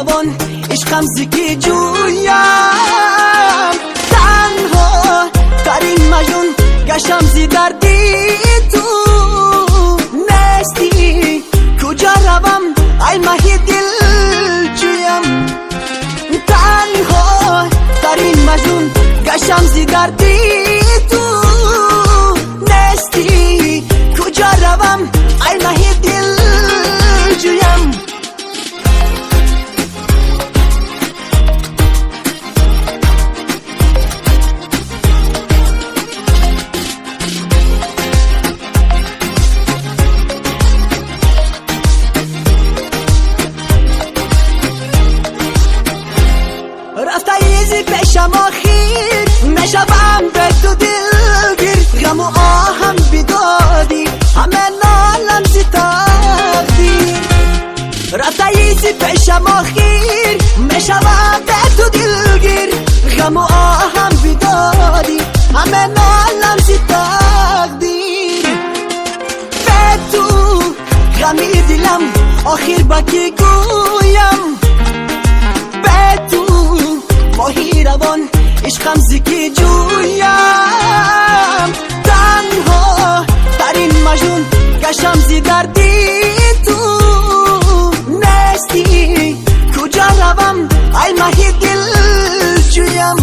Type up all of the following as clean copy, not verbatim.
روان عشقم زکی جویم تنها ترین مجنون گشتم زی دردی تو نستی کجا روم ای مهی دل جویم تنها ترین مجنون گشتم زی دردی تو نستی کجا روم ای مهی دل جویم رفته ایزی پیشم آخیر نشوم به تو دلگیر غم و آهم بیدادی همه نالم زی تقدیر رفته ایزی پیشم آخیر نشوم به تو دلگیر غم و آهم بیدادی همه نالم زی تقدیر به تو غمی دلم آخیر با کی گویم به تو ماهی روان عشقم زکی جویم تنها ترین مجنون گشتم زی دردی تو نستی کجا روم ای مهی دل جویم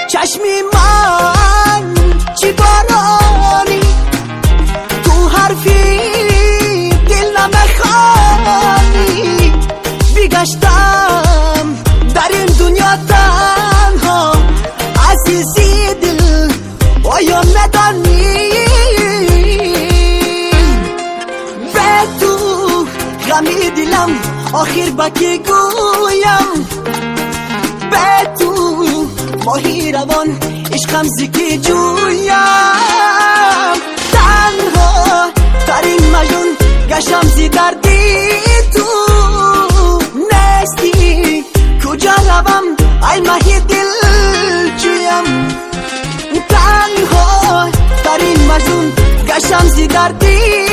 چشمی من چی بارانی تو حرفی دل نمیخوانی بگشتم در این دنیا تنها عزیزی دل آیا ندانی به تو غمی دلم آخر با کی گویم به تو ماهی روان عشقم زکی جویم تنها ترین مجنون گشتم زی دردی تو نستی کجا روم ای مهی دل جویم تنها ترین مجنون گشتم زی دردی